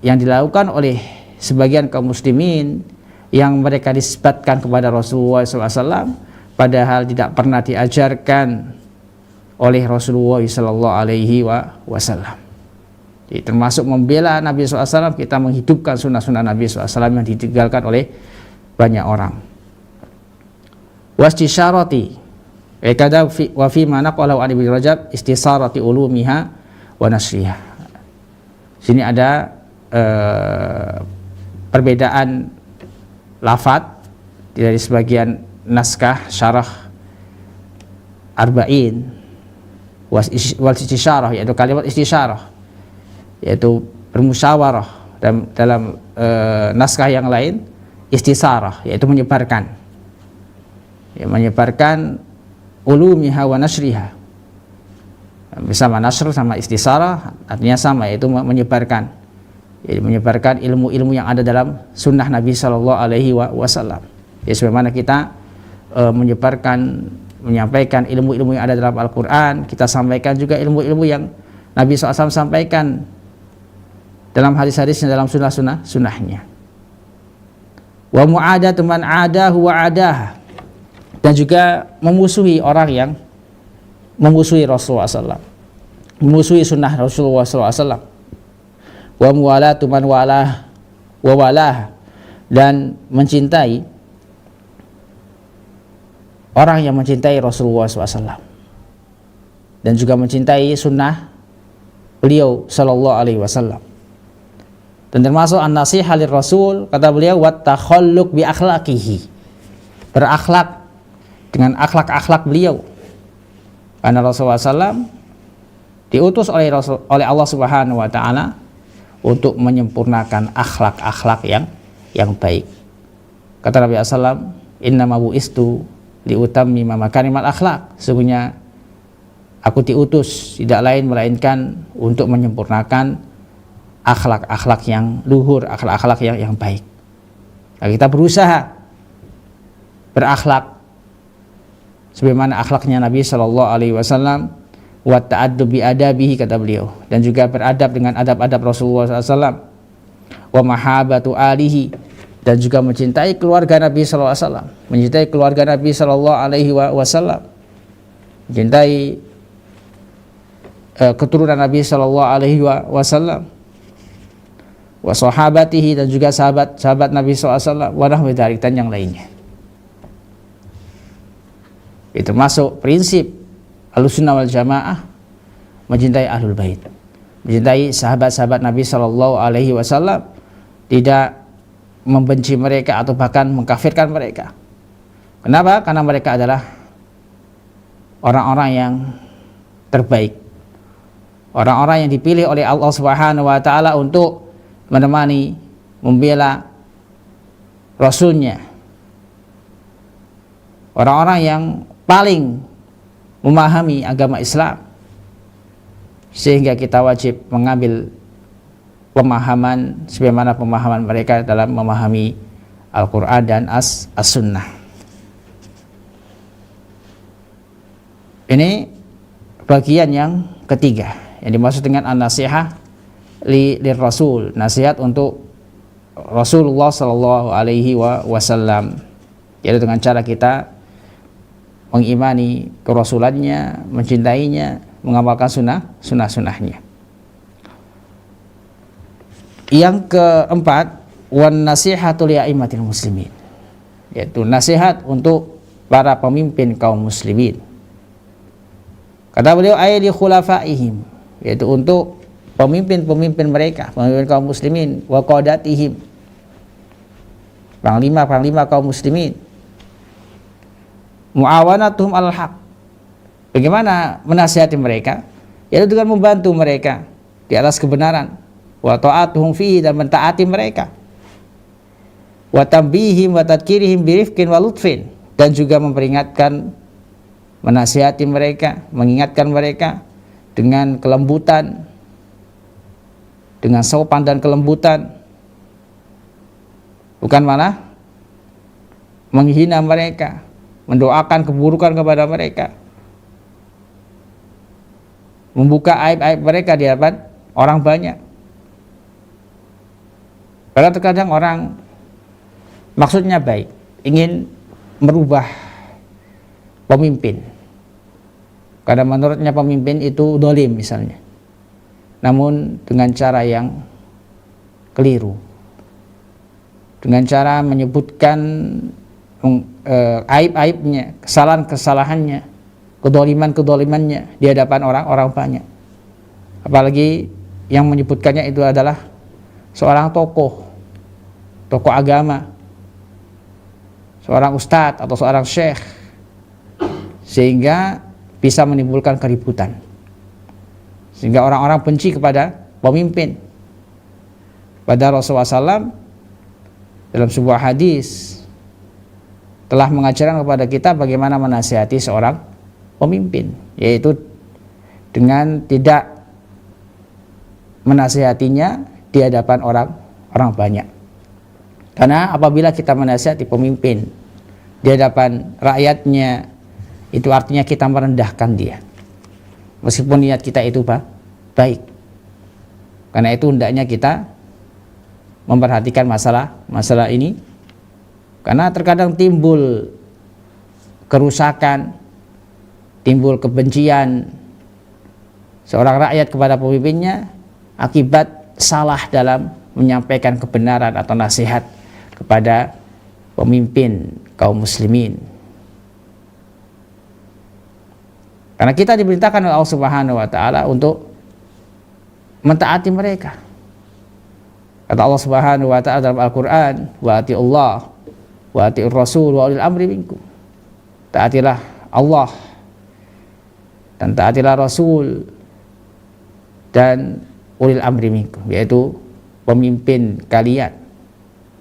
yang dilakukan oleh sebagian kaum muslimin yang mereka nisbatkan kepada Rasulullah SAW, padahal tidak pernah diajarkan oleh Rasulullah Sallallahu Alaihi Wasallam. Jadi termasuk membela Nabi SAW, kita menghidupkan sunnah-sunnah Nabi SAW yang ditinggalkan oleh banyak orang. Wastisyarati kada wa fi ma naqalahu an Ibnu Rajab istisarati ulumiha wa nasriha. Sini ada perbedaan lafadz dari sebagian naskah syarah arba'in wal istisyarah, yaitu kalimat istisyarah, yaitu bermusyawarah, dalam naskah yang lain istisarah, yaitu menyebarkan, menyebarkan ulumiha wa nasriha. Bersama nasr sama istisarah artinya sama, yaitu menyebarkan, yaitu menyebarkan ilmu-ilmu yang ada dalam sunnah Nabi Sallallahu Alaihi Wasallam. Ya, sebagaimana kita menyampaikan ilmu-ilmu yang ada dalam Al-Quran, kita sampaikan juga ilmu-ilmu yang Nabi SAW sampaikan dalam hadis-hadisnya, dalam sunnahnya. Wa mu'adatu man 'adahu wa 'adaha, dan juga memusuhi orang yang memusuhi Rasulullah SAW, memusuhi sunnah Rasulullah SAW. Wa muwalatu man walah wa walah, dan mencintai orang yang mencintai Rasulullah SAW dan juga mencintai sunnah beliau Sallallahu Alaihi Wasallam. Dan termasuk an-nasihah lir Rasul, kata beliau, wat takhalluq bi akhlaqihi, berakhlak dengan akhlak-akhlak beliau, karena Rasulullah SAW diutus oleh Allah Subhanahu Wa Taala untuk menyempurnakan akhlak-akhlak yang baik. Kata Nabi SAW, innama bu'istu liutammima makarimal akhlak, sesungguhnya aku diutus tidak lain melainkan untuk menyempurnakan akhlak-akhlak yang luhur, akhlak-akhlak yang baik. Nah, kita berusaha berakhlak sebagaimana akhlaknya Nabi Shallallahu Alaihi Wasallam, wa ta'addub bi adabihi, kata beliau, dan juga beradab dengan adab-adab Rasulullah SAW, wa mahabatu alihi, dan juga mencintai keluarga Nabi Sallallahu Alaihi Wasallam, mencintai keluarga Nabi Sallallahu Alaihi Wasallam, mencintai keturunan Nabi Sallallahu Alaihi Wasallam, wa sahabatihi, dan juga sahabat Nabi Sallallahu Alaihi Wasallam, wa nahwi dzalik, dan yang lainnya. Itu masuk prinsip Ahlussunnah wal Jamaah, mencintai Ahlul Bait, mencintai sahabat-sahabat Nabi Sallallahu Alaihi Wasallam, tidak membenci mereka atau bahkan mengkafirkan mereka. Kenapa? Karena mereka adalah orang-orang yang terbaik, orang-orang yang dipilih oleh Allah Subhanahu Wa Taala untuk menemani, membela Rasulnya, orang-orang yang paling memahami agama Islam, sehingga kita wajib mengambil pemahaman sebagaimana pemahaman mereka dalam memahami Al-Quran dan As-Sunnah. Ini bagian yang ketiga yang dimaksud dengan an-nasihah lir Rasul, nasihat untuk Rasulullah Sallallahu Alaihi Wasallam, yaitu dengan cara kita mengimani kerasulannya, mencintainya, mengamalkan sunnah-sunnahnya. Yang keempat, wan nasihatu li a'immatil muslimin, yaitu nasihat untuk para pemimpin kaum muslimin. Kata beliau, ay li khulafaihim, yaitu untuk pemimpin-pemimpin mereka, pemimpin kaum muslimin, wa qadatihim, panglima-panglima kaum muslimin. Muawanatuhum alal haq, bagaimana menasihati mereka? Yaitu dengan membantu mereka di atas kebenaran, wa ta'atuhum fihi, dan mentaati mereka, wa tambihim wa tadkirihim birifqin wa lutfin, dan juga memperingatkan, menasihati mereka, mengingatkan mereka dengan kelembutan, dengan sopan dan kelembutan, bukan malah menghina mereka, mendoakan keburukan kepada mereka, membuka aib-aib mereka di hadapan orang banyak. Karena terkadang orang maksudnya baik, ingin merubah pemimpin, karena menurutnya pemimpin itu dolim misalnya, namun dengan cara yang keliru, dengan cara menyebutkan aib-aibnya, kesalahan-kesalahannya, kedoliman-kedolimannya di hadapan orang-orang banyak. Apalagi yang menyebutkannya itu adalah seorang tokoh agama, seorang ustadz atau seorang syekh, sehingga bisa menimbulkan keributan, sehingga orang-orang benci kepada pemimpin. Pada Rasulullah SAW dalam sebuah hadis telah mengajarkan kepada kita bagaimana menasihati seorang pemimpin, yaitu dengan tidak menasihatinya di hadapan orang banyak. Karena apabila kita menasihati pemimpin di hadapan rakyatnya, itu artinya kita merendahkan dia, meskipun niat kita itu baik. Karena itu hendaknya kita memperhatikan masalah ini Karena terkadang timbul kerusakan, timbul kebencian seorang rakyat kepada pemimpinnya akibat salah dalam menyampaikan kebenaran atau nasihat kepada pemimpin kaum muslimin. Karena kita diperintahkan oleh Allah Subhanahu wa taala untuk mentaati mereka. Kata Allah Subhanahu wa taala dalam Al-Qur'an, "Wa atiullah wa atiur rasul wa ulil amri minkum." Taatilah Allah dan taatilah Rasul dan ulil amri minkum, yaitu pemimpin kalian.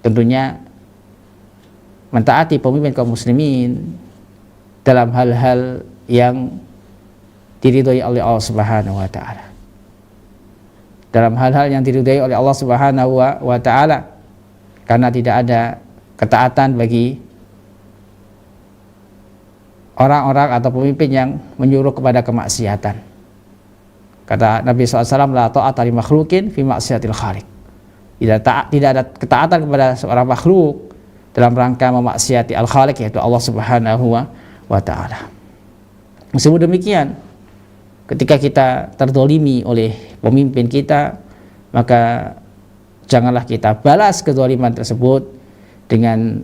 Tentunya mentaati pemimpin kaum muslimin dalam hal-hal yang diridhoi oleh Allah Subhanahu wa taala. Dalam hal-hal yang diridhoi oleh Allah Subhanahu wa taala, karena tidak ada ketaatan bagi orang-orang atau pemimpin yang menyuruh kepada kemaksiatan. Kata Nabi SAW, la ta'ata li makhlukin fi maksiatil khaliq. Tidak ada ketaatan kepada seorang makhluk dalam rangka memaksiati al-khaliq, yaitu Allah Subhanahu wa taala. Meskipun demikian, ketika kita terdolimi oleh pemimpin kita, maka janganlah kita balas kezaliman tersebut dengan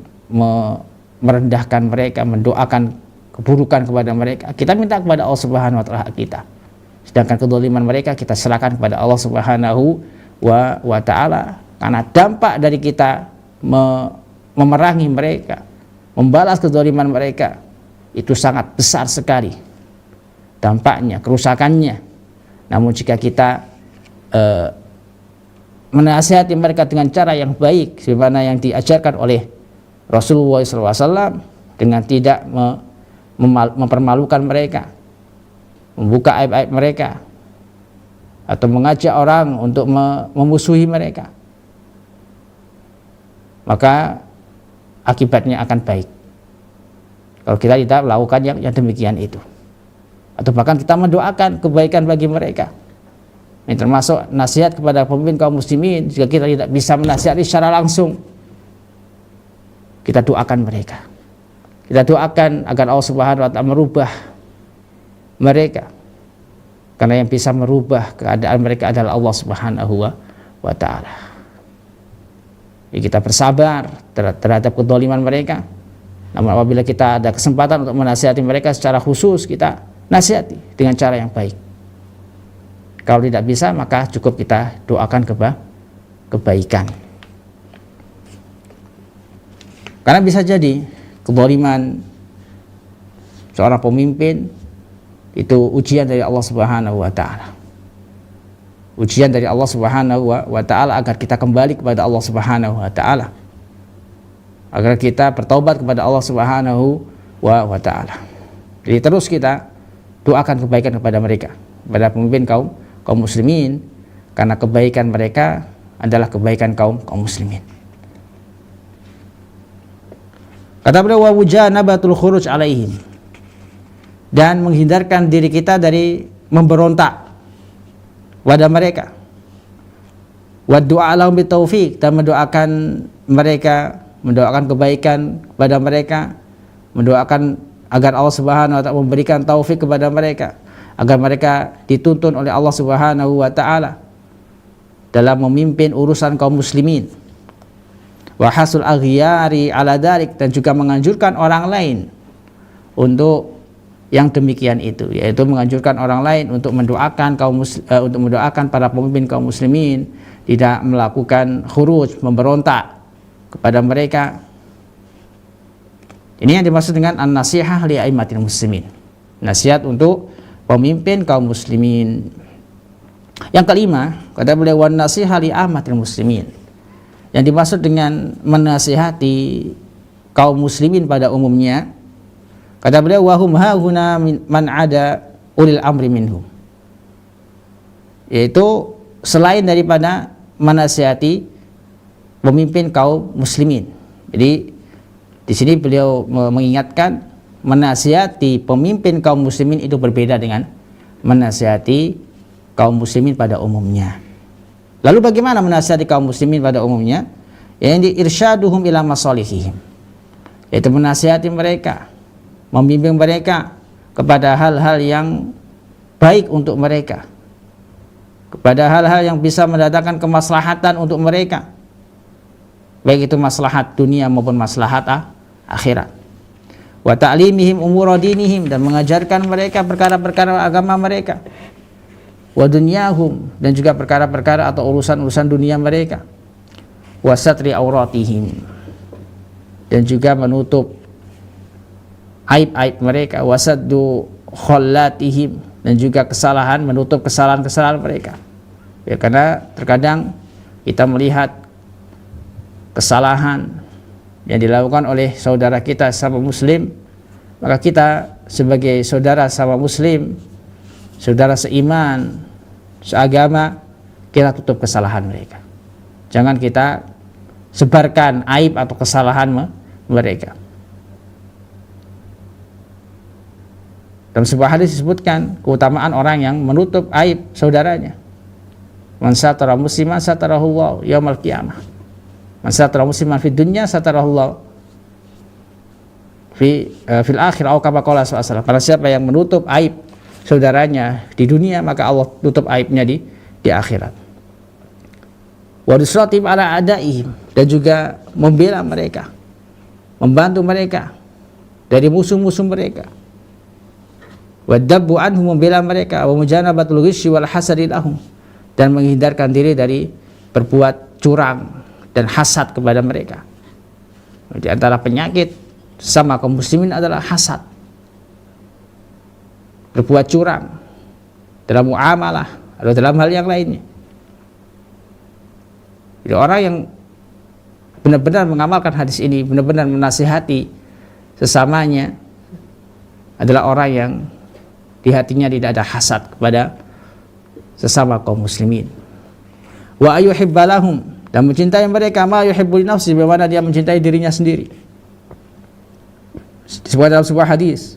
merendahkan mereka, mendoakan keburukan kepada mereka. Kita minta kepada Allah Subhanahu wa taala kita. Sedangkan kezaliman mereka kita serahkan kepada Allah Subhanahu wa taala, karena dampak dari kita memerangi mereka, membalas kezaliman mereka, itu sangat besar sekali dampaknya, kerusakannya. Namun jika kita menasihati mereka dengan cara yang baik, sebagaimana yang diajarkan oleh Rasulullah SAW, dengan tidak mempermalukan mereka, membuka aib-aib mereka, atau mengajak orang untuk memusuhi mereka, maka akibatnya akan baik. Kalau kita tidak melakukan yang demikian itu, atau bahkan kita mendoakan kebaikan bagi mereka. Ini termasuk nasihat kepada pemimpin kaum muslimin. Jika kita tidak bisa menasihati secara langsung, kita doakan mereka. Kita doakan agar Allah Subhanahu wa taala merubah mereka. Karena yang bisa merubah keadaan mereka adalah Allah Subhanahu wa taala. Jadi kita bersabar terhadap kezaliman mereka. Namun apabila kita ada kesempatan untuk menasihati mereka secara khusus, kita nasihati dengan cara yang baik. Kalau tidak bisa, maka cukup kita doakan kebaikan. Karena bisa jadi kezaliman seorang pemimpin itu ujian dari Allah Subhanahu wa taala. Ujian dari Allah Subhanahu wa taala agar kita kembali kepada Allah Subhanahu wa taala. Agar kita bertaubat kepada Allah Subhanahu wa taala. Jadi terus kita doakan kebaikan kepada mereka, kepada pemimpin kaum muslimin, karena kebaikan mereka adalah kebaikan kaum muslimin. Kata beliau, wa wujanabatul khuruj alaihim, dan menghindarkan diri kita dari memberontak pada mereka. Wa du'a lahum bitaufiq, dan mendoakan mereka, mendoakan kebaikan kepada mereka, mendoakan agar Allah Subhanahu wa taala memberikan taufik kepada mereka, agar mereka dituntun oleh Allah Subhanahu wa taala dalam memimpin urusan kaum muslimin. Wa hasul aghyari ala dalik, dan juga menganjurkan orang lain untuk yang demikian itu, yaitu menganjurkan orang lain untuk mendoakan untuk mendoakan para pemimpin kaum muslimin tidak melakukan khuruj, memberontak kepada mereka. Ini yang dimaksud dengan an-nasihah li aimatil muslimin, nasihat untuk pemimpin kaum muslimin. Yang kelima, kata beliau, wan nasihah li amatil muslimin, yang dimaksud dengan menasihati kaum muslimin pada umumnya, kata beliau, wahum hahuna man ada ulil amri minhum, yaitu selain daripada menasihati pemimpin kaum muslimin. Jadi di sini beliau mengingatkan menasihati pemimpin kaum muslimin itu berbeda dengan menasihati kaum muslimin pada umumnya. Lalu bagaimana menasihati kaum muslimin pada umumnya? Yang irsyaduhum ila masalihihim, yaitu menasihati mereka, membimbing mereka kepada hal-hal yang baik untuk mereka, kepada hal-hal yang bisa mendatangkan kemaslahatan untuk mereka, baik itu maslahat dunia maupun maslahat akhirat. Wa ta'limihim umura dinihim, dan mengajarkan mereka perkara-perkara agama mereka. Wa dunyahum, dan juga perkara-perkara atau urusan-urusan dunia mereka. Wa satri auratihim, dan juga menutup aib-aib mereka. Wa saddu khallatihim, dan juga kesalahan, menutup kesalahan-kesalahan mereka. Ya, karena terkadang kita melihat kesalahan yang dilakukan oleh saudara kita sama muslim, maka kita sebagai saudara sama muslim, saudara seiman, seagama, kita tutup kesalahan mereka. Jangan kita sebarkan aib atau kesalahan mereka. Dalam sebuah hadis disebutkan keutamaan orang yang menutup aib saudaranya. Man satara musliman satarahullah yaumal qiyamah. Man satara musliman fid dunya satarahullah fil akhir atau kama qala sallallahu. Para siapa yang menutup aib saudaranya di dunia, maka Allah tutup aibnya di akhirat. Wa nusratim ala adaihim, dan juga membela mereka, membantu mereka dari musuh-musuh mereka. Wa dabbu anhum, membela mereka. Wa mujanabatul ghisyi wal hasadi lahum, dan menghindarkan diri dari berbuat curang dan hasad kepada mereka. Di antara penyakit sama kaum muslimin adalah hasad, berbuat curang dalam muamalah atau dalam hal yang lainnya. Jadi orang yang benar-benar mengamalkan hadis ini, benar-benar menasihati sesamanya, adalah orang yang di hatinya tidak ada hasad kepada sesama kaum muslimin. Wa ayuhibbalahum, dan mencintai mereka ma yuhibbu li nafsi, bagaimana dia mencintai dirinya sendiri. Disebut dalam sebuah hadis,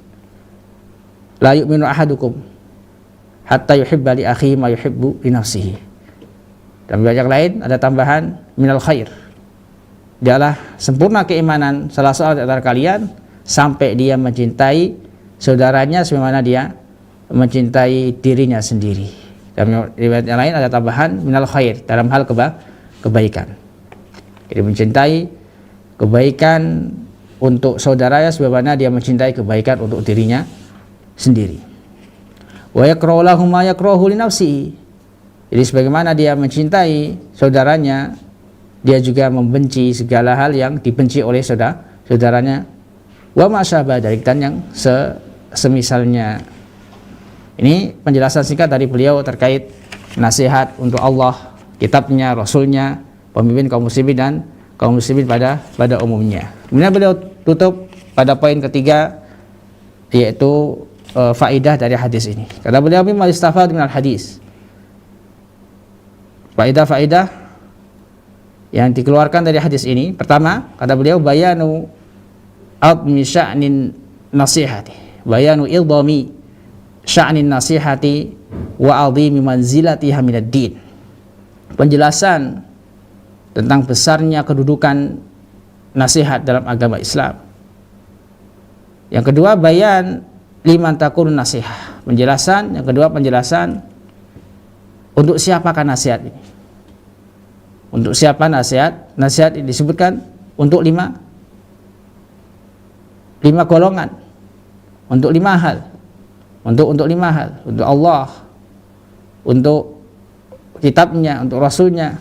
la yu'minu ahadukum hatta yuhibba li akhihi ma yuhibbu li nafsihi. Dan banyak lain ada tambahan minal khair, dialah sempurna keimanan salah seorang di antara kalian sampai dia mencintai saudaranya sebagaimana dia mencintai dirinya sendiri. Dalam riwayat yang lain ada tambahan minal khair, dalam hal kebaikan. Jadi mencintai kebaikan untuk saudaranya sebagaimana dia mencintai kebaikan untuk dirinya sendiri. Wa yakrahu lahum ma yakrahu li nafsihi. Jadi sebagaimana dia mencintai saudaranya, dia juga membenci segala hal yang dibenci oleh saudaranya. Wa ma syabah dzalik, dan yang semisalnya. Ini penjelasan singkat dari beliau terkait nasihat untuk Allah, kitabnya, rasulnya, pemimpin kaum muslimin dan kaum muslimin pada umumnya. Kemudian beliau tutup pada poin ketiga, yaitu faidah dari hadis ini. Kata beliau, mimma yustafad minal hadis. Faidah-faidah yang dikeluarkan dari hadis ini. Pertama, kata beliau, bayanu admi sya'nin nasihati, bayanu idhami sya'nin nasihati wa adhimi manzilatiha minad din. Penjelasan tentang besarnya kedudukan nasihat dalam agama Islam. Yang kedua, bayan liman takun nasihat. Penjelasan yang kedua, penjelasan untuk siapakah nasihat ini. Untuk siapa nasihat? Nasihat ini disebutkan untuk lima golongan, untuk 5 hal, untuk 5 hal, untuk Allah, untuk kitabnya, untuk rasulnya,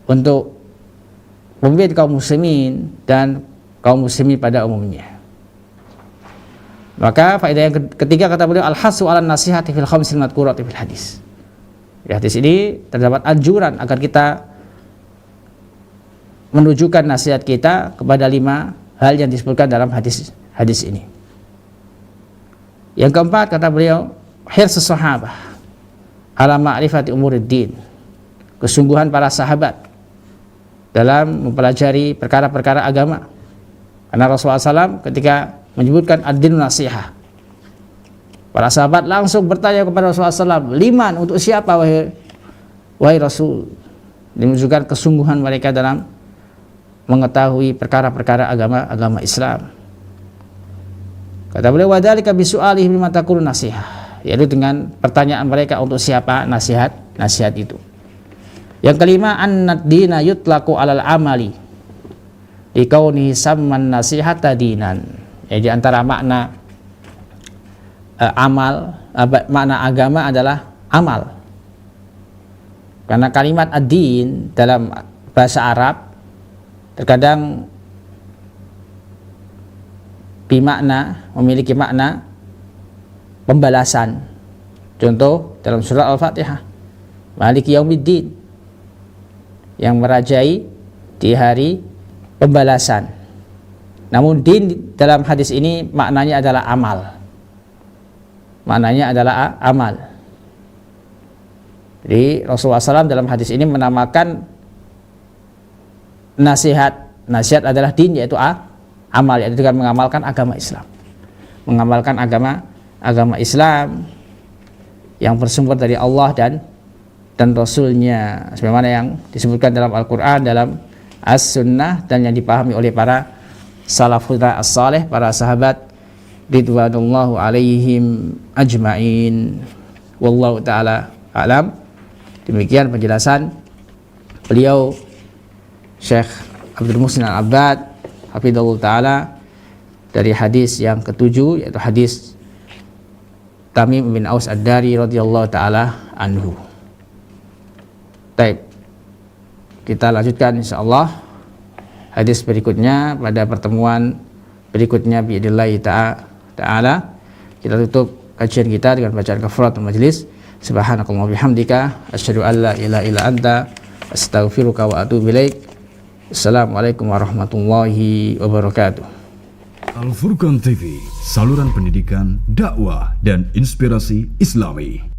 untuk pemimpin kaum muslimin dan kaum muslimin pada umumnya. Maka faedah yang ketiga kata beliau, al-hasu 'ala nasihati fil khamsil madhkurati fil hadis. Di hadis ini terdapat anjuran agar kita menunjukkan nasihat kita kepada 5 hal yang disebutkan dalam hadis ini. Yang keempat kata beliau, hirsus sahabah ala ma'rifati umuriddin, kesungguhan para sahabat dalam mempelajari perkara-perkara agama. Karena Rasulullah SAW ketika menyebutkan ad-din nasihah, para sahabat langsung bertanya kepada Rasulullah SAW, liman, untuk siapa wahai Rasul? Menunjukkan kesungguhan mereka dalam mengetahui perkara-perkara agama Islam. Kata beliau, wadzalika bisu'alihim lima taqulu nasihah, yaitu dengan pertanyaan mereka untuk siapa nasihat itu. Yang kelima, annad dina yutlaqu alal amali likaunihi samman nasihata dinan. Jadi antara makna makna agama adalah amal. Karena kalimat ad-din dalam bahasa Arab terkadang memiliki makna pembalasan. Contoh dalam surah Al-Fatihah, Maliki Yaumiddin, yang merajai di hari pembalasan. Namun din dalam hadis ini maknanya adalah amal. Jadi Rasulullah SAW dalam hadis ini menamakan nasihat adalah din, yaitu amal, yaitu dengan mengamalkan agama Islam. Mengamalkan agama Islam yang bersumber dari Allah dan Rasulnya, sebagaimana yang disebutkan dalam Al-Quran, dalam As-Sunnah, dan yang dipahami oleh para salafus as-salih, para sahabat ridwanullahu alaihim ajma'in. Wallahu ta'ala a'lam. Demikian penjelasan beliau Syekh Abdul Muhsin Al-Abbad hafizahullah ta'ala dari hadis yang ketujuh, yaitu hadis Tamim bin Aus Ad-Dari radhiyallahu ta'ala anhu. Baik, kita lanjutkan insyaallah hadis berikutnya pada pertemuan berikutnya biidznillah ta'ala. Kita tutup kajian kita dengan bacaan kafaratul majlis. Subhanakallahumma bihamdika asyhadu an la ilaha illa anta astaghfiruka wa atubu ilaik. Assalamualaikum warahmatullahi wabarakatuh. Al Furqan TV, saluran pendidikan, dakwah dan inspirasi Islami.